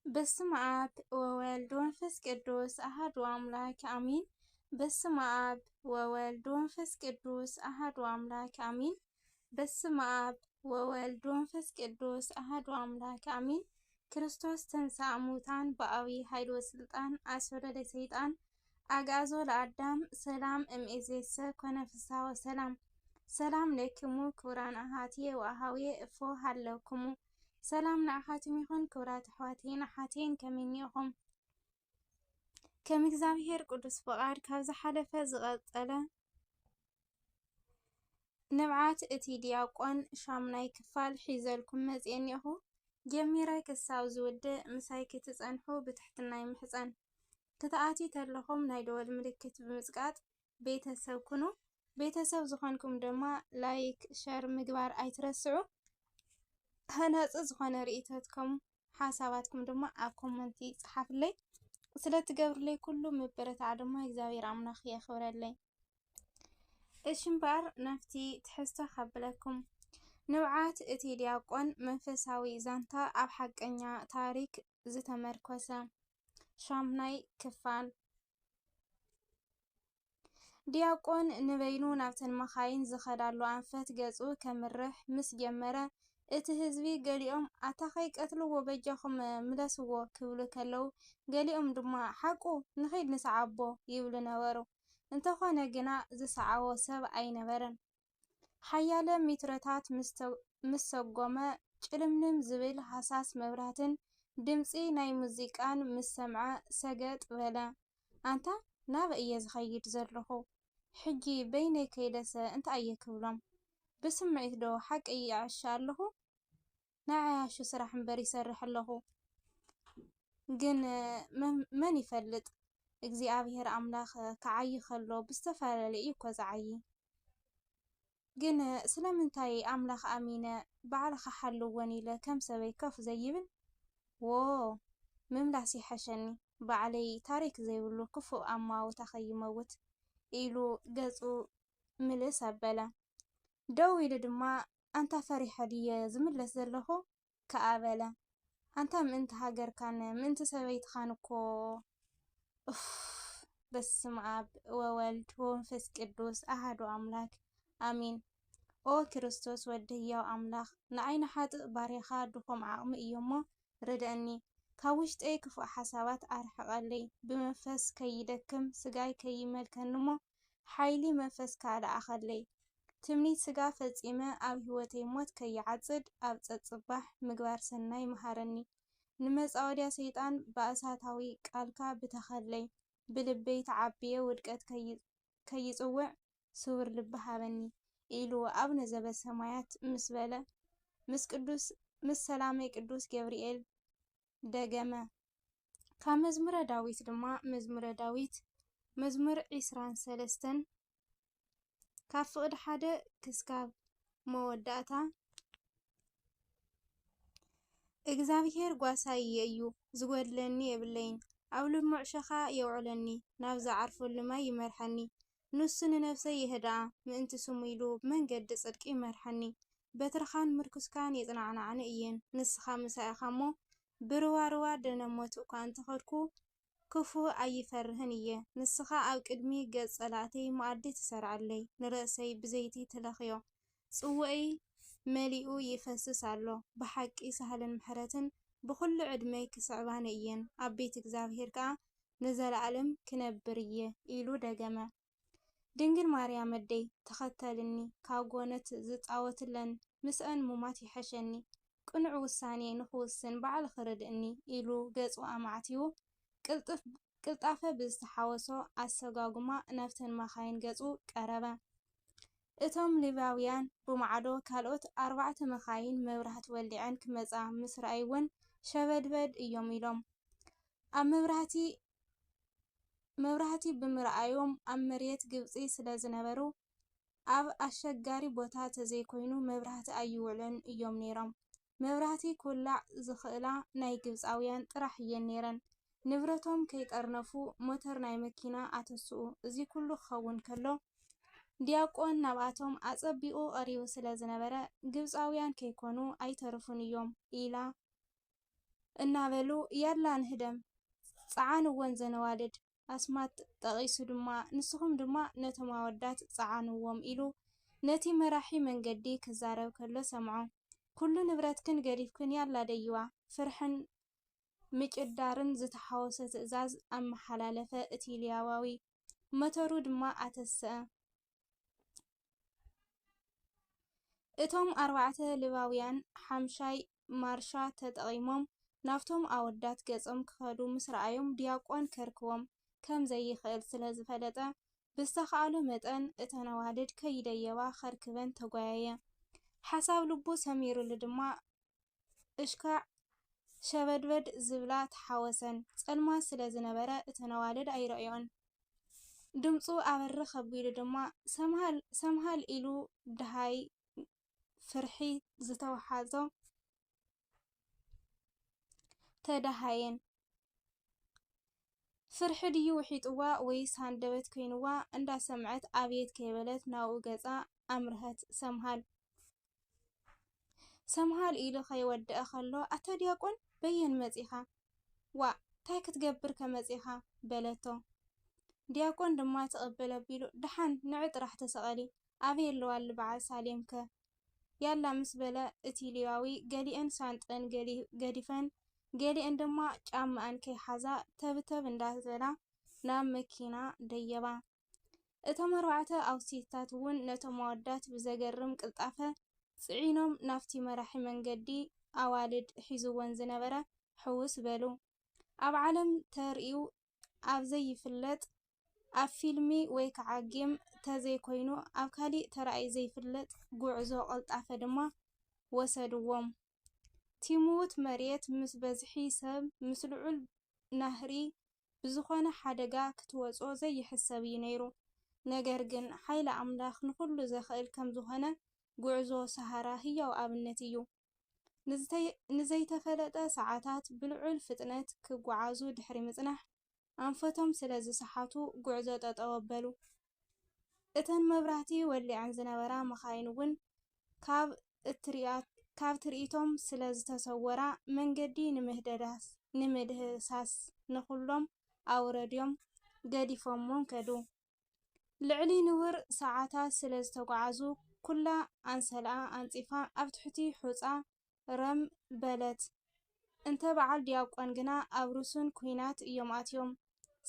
በስመ አብ ወወልድ ወመንፈስ ቅዱስ አሐዱ አምላክ አሚን። በስመ አብ ወወልድ ወመንፈስ ቅዱስ አሐዱ አምላክ አሚን። በስመ አብ ወወልድ ወመንፈስ ቅዱስ አሐዱ አምላክ አሚን። ክርስቶስ ተንሥአ እሙታን በዐቢይ ኃይል ወሥልጣን አሰሮ ለሰይጣን አግዓዞ ለአዳም ሰላም እምይእዜሰ ኮነ ፍስሐ ወሰላም። ሰላም ለክሙ ክቡራን አሐትየ ወአኀውየ እፎ ሃለክሙ ሰላም ንኣኻትም ይኹን ክቡራት ኣሕዋተይን ኣሓተይን ከመይኒኹም? ከም እግዚአብሔር ቅዱስ ፍቃድ ካብ ዝሓለፈ ዝቐፀለ ንብዓት እቲ ዲያቆን ሻምናይ ክፋል ሒዘልኩም መፅአ እኒአኹ። ጀሚረ ክሳብ ዝውድእ ምሳይ ክትፀንሑ ብትሕትና ይምሕፀን። ክትኣትዩ ተለኹም ናይ ደወል ምልክት ብምፅቃጥ ቤተሰብ ኩኑ። ቤተሰብ ዝኾንኩም ድማ ላይክ ሸር ምግባር ኣይትረስዑ። ሃናፂ ዝኾነ ርእቶትኩም ሓሳባትኩም ድማ ኣብ ኮመንቲ ፀሓፍለይ። ስለትገብርለይ ኩሉ ምብረታዕ ድማ እግዚአብሔር ኣምላኽ የኽብረለይ። እሺ እምበር ናብቲ ትሕዝቶ ከብለኩም። ንብዓት እቲ ዲያቆን መንፈሳዊ ዛንታ ኣብ ሓቀኛ ታሪክ ዝተመርኮሰ ሻምናይ ክፋል። ዲያቆን ንበይኑ ናብተን መኻይን ዝኸዳሉ ኣንፈት ገፁ ከምርሕ ምስ ጀመረ እቲ ህዝቢ ገሊኦም ኣታ ከይቀትልዎ በጃኹም ምለስዎ ክብሉ ከለው፣ ገሊኦም ድማ ሓቁ ንኸይድ ንሰዓቦ ይብሉ ነበሩ። እንተኾነ ግና ዝሰዓቦ ሰብ ኣይነበረን። ሓያለ ሜትሮታት ምስ ሰጎመ ጭልምልም ዝብል ሃሳስ መብራህትን ድምፂ ናይ ሙዚቃን ምስ ሰምዐ ሰገጥ በለ። ኣንታ ናበይ እየ ዝኸይድ ዘለኹ? ሕጂ በይነይ ከይደሰ እንታይ እየ ክብሎም? ብስምዒት ዶ ሓቂ ይዕሻ ኣለኹ? ናይ ዓያሹ ስራሕ እምበር ይሰርሕ ኣለኹ። ግን መን ይፈልጥ? እግዚኣብሔር ኣምላኽ ክዓይ ከሎ ብዝተፈላለዩ እኮ ዝዓይ። ግን ስለምንታይ ኣምላኽ ኣሚነ ባዕልኻ ሓልዎን ኢለ ከም ሰበይ ከፍ ዘይብል? ዎ ምምላስ ይሓሸኒ ባዕለይ ታሪክ ዘይብሉ ክፉእ ኣማውታ ከይመውት ኢሉ ገፁ ምልስ ኣበለ። ደው ኢሉ ድማ ኣንታ ፈሪሐ ድየ ዝምለስ ዘለኹ ከኣበለ። ኣንታ ምእንቲ ሃገርካን ምእንቲ ሰበይትኻን እኮ በስመ አብ ወወልድ ወመንፈስ ቅዱስ አሐዱ አምላክ አሚን። ኦ ክርስቶስ ወዲ ህያው ኣምላኽ ንዓይኒ ሓጥእ ባርያኻ ድኾም ዓቕሚ እዮሞ ርድአኒ። ካብ ውሽጠይ ክፉእ ሓሳባት ኣርሕቐለይ። ብመንፈስ ከይደክም ስጋይ ከይመልከንሞ ሓይሊ መንፈስ ካልኣኸለይ። ትምኒት ስጋ ፈፂመ ኣብ ህይወተይ ሞት ከይዓፅድ ኣብ ፀፅባሕ ምግባር ሰናይ መሃረኒ። ንመፃወድያ ሰይጣን ብእሳታዊ ቃልካ ብተኸለይ። ብልበይ ተዓብየ ውድቀት ከይፅውዕ ስውር ልቢ ሃበኒ ኢሉ ኣቡነ ዘበሰማያት ምስ በለ ምስ ሰላመይ ቅዱስ ገብርኤል ደገመ። ካብ መዝሙረ ዳዊት ድማ መዝሙረ ዳዊት መዝሙር 23 ካብ ፍቅዲ 1 ክስካብ መወዳእታ። እግዚአብሔር ጓሳይ እዩ ዝጎድለኒ የብለይን። ኣብ ልሙዕ ሸኻ የውዕለኒ ናብ ዝዓርፈሉ ማይ ይመርሐኒ። ንሱ ንነፍሰይ ይህድኣ ምእንቲ ስሙ ኢሉ ብመንገዲ ጽድቂ ይመርሐኒ። በትርኻን ምርኩስካን የጽናዕናዕኒ እየን። ንስኻ ምሳኢኻ እሞ ብርዋርዋ ደነሞት እኳ እንተኸድኩ ክፉ ኣይፈርህን እየ። ንስኻ ኣብ ቅድሚ ገጽ ጸላእተይ መኣዲ ትሰርዓለይ። ንርእሰይ ብዘይቲ ትለኽዮ ጽውዐይ መሊኡ ይፈስስ ኣሎ። ብሓቂ ሳህልን ምሕረትን ብኩሉ ዕድመይ ክስዕባኒ እየን። ኣብ ቤት እግዚአብሔር ከዓ ንዘለዓለም ክነብር እየ ኢሉ ደገመ። ድንግል ማርያም ኣደይ ተኸተልኒ ካብ ጎነት ዝፃወትለን ምስአን ሙማት ይሐሸኒ። ቅኑዕ ውሳኔ ንኽውስን ባዕል ክርድእኒ ኢሉ ገጹ ኣማዕቲቡ ቅልጣፈ ብዝተሓወሶ ኣሰጓጉማ ናብተን መኻይን ገጹ ቀረበ። እቶም ሌዋውያን ብማዕዶ ካልኦት 4 መኻይን መብራህቲ ወሊዐን ክመፃ ምስ ረኣይወን ሸበድበድ እዮም ኢሎም። ኣብ መብራህቲ ብምርኣዮም ኣብ መሬት ግብፂ ስለ ዝነበሩ ኣብ ኣሸጋሪ ቦታ ተዘይኮይኑ መብራህቲ ኣይውዕልን እዮም ነይሮም። መብራህቲ ክውላዕ ዝኽእላ ናይ ግብፃውያን ጥራሕ እየን ነይረን። ንብረቶም ከይጠርነፉ ሞተር ናይ መኪና ኣተስኡ። እዚ ኩሉ ክኸውን ከሎ ዲያቆን ናብኣቶም ኣጸቢቑ ቀሪቡ ስለ ዝነበረ ግብፃውያን ከይኮኑ ኣይተርፉን እዮም ኢላ እናበሉ ያላ ንህደም ፀዓንወን ዘነዋልድ ኣስማት ጠቒሱ ድማ ንስኹም ድማ ነቶም ኣወዳት ፀዓንዎም ኢሉ ነቲ መራሒ መንገዲ ክዛረብ ከሎ ሰምዖ። ኩሉ ንብረትክን ገዲፍክን ያላ ደይዋ ፍርሕን ምጭዳርን ዝተሓወሰ ትእዛዝ ኣመሓላለፈ እቲ ሌዋዊ። መተሩ ድማ ኣተስአ። እቶም 4 ሌዋውያን ሓምሻይ ማርሻ ተጠቒሞም ናብቶም ኣወዳት ገጾም ክኸዱ ምስ ረኣዮም ዲያቆን ከርክቦም ከም ዘይኽእል ስለ ዝፈለጠ ብዝተኻእሎ መጠን እተን ኣዋልድ ከይደየባ ከርክበን ተጓየየ። ሓሳብ ልቡ ሰሚሩሉ ድማ እሽካዕ ሸበድበድ ዝብላ ተሓወሰን። ጸልማት ስለ ዝነበረ እተን ኣዋልድ ኣይረኣዮን። ድምፁ ኣበርኽ ኣቢሉ ድማ ሰምሃል ኢሉ ድሃይ ፍርሒ ዝተዋሓዞ ተዳሃየን። ፍርሒ ድዩ ውሒጥዋ ወይስ ሃንደበት ኮይኑዋ እንዳሰምዐት ኣብየት ከይበለት ናብኡ ገጻ ኣምርሀት። ሰምሃል ኢሉ ከይወድአ ከሎ ኣታ ዲያቆን በየን መጺኻ? ዋ እንታይ ክትገብር ከመጺኻ በለቶ። ዲያቆን ድማ ተቐበለ ኣቢሉ ድሓን ንዕ ጥራሕ ተሰቐሊ ኣበይ ኣለዋሊ በዓል ሳሌምከ ያላ ምስ በለ እቲ ሌዋዊ ገሊአን ሳንጠን ገዲፈን ገሊአን ድማ ጫማአን ከይሓዛ ተብተብ እንዳበላ ናብ መኪና ደየባ። እቶም 4 ኣውሲታት እውን ነቶም ኣወዳት ብዘገርም ቅልጣፈ ጽዒኖም ናፍቲ መራሒ መንገዲ ኣዋልድ ሒዝወን ዝነበረ ሕውስ በሉ። ኣብ ዓለም ተርእዩ ኣብ ዘይፍለጥ ኣብ ፊልሚ ወይ ከዓ ጌም ተዘይኮይኑ ኣብ ካሊእ ተራእይ ዘይፍለጥ ጉዕዞ ቅልጣፈ ድማ ወሰድዎም። ቲሙት መሬት ምስ በዝሒ ሰብ ምስ ልዑል ናህሪ ብዝኾነ ሓደጋ ክትወጾ ዘይሕሰብ እዩ ነይሩ። ነገር ግን ሓይሊ ኣምላኽ ንኹሉ ዘኽእል ከም ዝኾነ ጉዕዞ ሰሃራ ህያው ኣብነት እዩ። ንዘይተፈለጠ ሰዓታት ብልዑል ፍጥነት ክጓዓዙ ድሕሪ ምጽናሕ ኣንፈቶም ስለ ዝሰሓቱ ጉዕዞ ጠጠው ኣበሉ። እተን መብራህቲ ወሊዐን ዝነበራ መኻይን እውን ካብ ትርኢቶም ስለ ዝተሰወራ መንገዲ ንምህዳስ ንኹሎም ኣውረድዮም ገዲፎሞም ከዱ። ልዕሊ ንቡር ሰዓታት ስለ ዝተጓዓዙ ኩላ ኣንሰልኣ ኣንጺፋ ኣብ ትሕቲ ሑጻ ረም በለት። እንተ በዓል ዲያቆን ግና ኣብ ርሱን ኩናት እዮም ኣትዮም።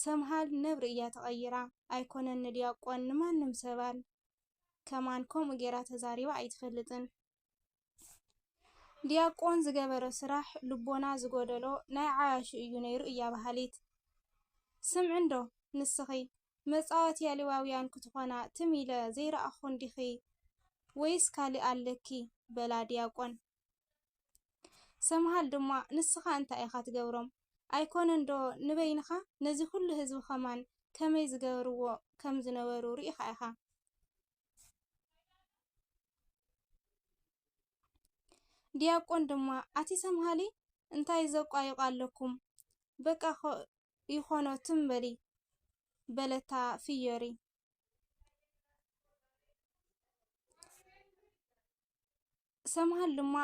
ሰምሃል ነብሪ እያ ተቐይራ ኣይኮነን ንዲያቆን ንማንም ሰባል ከማን ከምኡ ጌራ ተዛሪባ ኣይትፈልጥን። ዲያቆን ዝገበሮ ስራሕ ልቦና ዝጎደሎ ናይ ዓያሹ እዩ ነይሩ እያ ባህሊት። ስምዕንዶ ንስኺ መጻወትያ ሌዋውያን ክትኾና ትሚለ ዘይረኣኹን ዲኺ ወይስ ካሊእ ኣለኪ በላ ዲያቆን። ሰምሃል ድማ ንስኻ እንታይ ኢኻ ትገብሮም? ኣይኮነን ዶ ንበይንኻ ነዚ ኩሉ ህዝቢ ኸማን ከመይ ዝገበርዎ ከም ዝነበሩ ርኢኻ ኢኻ? ዲያቆን ድማ ኣቲ ሰምሃሊ እንታይ ዘቋይቋ ኣለኩም በቃ ይኾኖ ትንበሊ በለታ ፍየሪ። ሰምሃል ድማ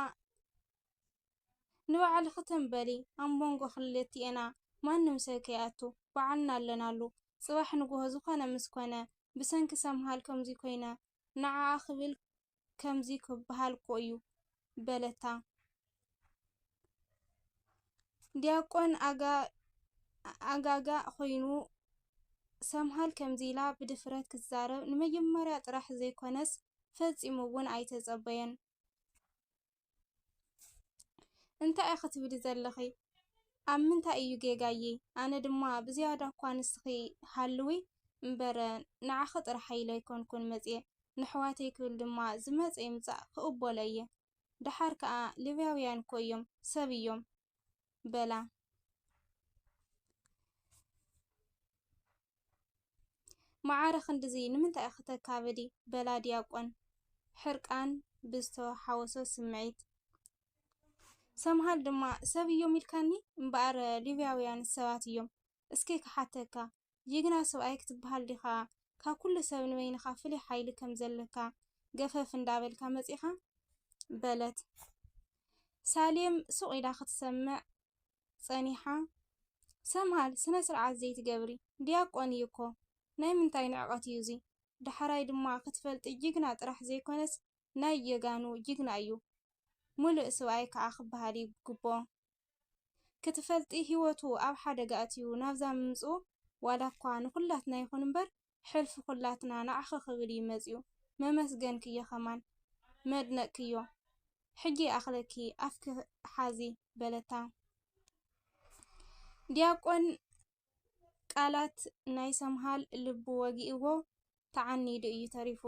ንባዕልኺ ተንበሊ ኣብ መንጎ ክልቲአና ማንም ሰብ ከይኣቱ ባዕልና ኣለናሉ። ጽባሕ ንግሆ ዝኾነ ምስ ኮነ ብሰንኪ ሰምሃል ከምዚ ኮይነ ንዓኣ ክብል ከምዚ ክበሃል ኮ እዩ በለታ። ዲያቆን ኣጋጋ ኮይኑ ሰምሃል ከምዚ ኢላ ብድፍረት ክትዛረብ ንመጀመርያ ጥራሕ ዘይኮነስ ፈጺሙ እውን ኣይተጸበየን። እንታይ ኢኻ ትብሊ ዘለኺ? ኣብ ምንታይ እዩ ጌጋየ? ኣነ ድማ ብዝያዳ እኳ ንስኺ ሃልዊ እምበር ንዓኺ ጥራሕ ኢለ ኣይኮንኩን መጽየ ንሕዋተይ ክብል ድማ ዝመፀ ይምጻእ ክቕበሎ እየ። ድሓር ከዓ ሌዋውያን እኮ እዮም ሰብ እዮም በላ። ማዓረ ክንድዚ ንምንታይ ኢኻ ተካብዲ በላ ዲያቆን ሕርቃን ብዝተሓወሶ ስምዒት። ሰምሃል ድማ ሰብ እዮም ኢልካኒ እምበኣር ሌዋውያን ሰባት እዮም። እስኪ ክሓተካ ጅግና ሰብኣይ ክትበሃል ዲኻ ካብ ኩሉ ሰብ ንበይንኻ ፍሉይ ሓይሊ ከም ዘለካ ገፈፍ እንዳበልካ መጺኻ በለት። ሳሌም ሱቕ ኢላ ክትሰምዕ ፀኒሓ ሰምሃል ስነ ስርዓት ዘይትገብሪ ዲያቆን እኮ ናይ ምንታይ ንዕቐት እዩ እዚ ዳሕራይ ድማ ክትፈልጢ ጅግና ጥራሕ ዘይኮነስ ናይ የጋኑ ጅግና እዩ ሙሉእ ሰብኣይ ከዓ ክበሃል ይግብኦ ክትፈልጢ ሂወቱ ኣብ ሓደጋ ኣትዩ ናብዛ ምምፅኡ ዋላ እኳ ንኩላትና ይኹን እምበር ሕልፊ ኩላትና ንዓኸ ክብል ይመፅዩ መመስገንክዮ ኸማን መድነቕክዮ ሕጂ ኣኽለኪ ኣፍኪ ሓዚ በለታ ዲያቆን ቃላት ናይ ሰምሃል ልቡ ወጊእዎ ተዓኒዱ እዩ ተሪፉ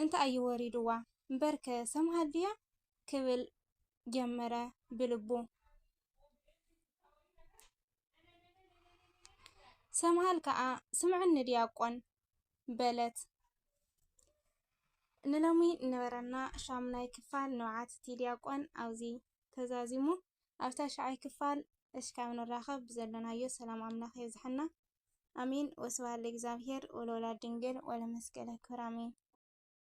እንታይ እዩ ወሪድዋ እምበርከ ሰምሃል ድያ ክብል ጀመረ ብልቡ ሰምሃል ከዓ ስምዕኒ ዲያቆን በለት ንሎሚ ነበረና ሻምናይ ክፋል ንውዓት ዲያቆን ኣብዚ ተዛዚሙ ኣብ ታሽዓይ ክፋል እስካብ ንራኸብ ብዘለናዮ ሰላም ኣምላኽ ይብዝሐና ኣሚን ወስብሐት ለእግዚአብሔር ወለወላዲቱ ድንግል ወለመስቀሉ ክቡር ኣሚን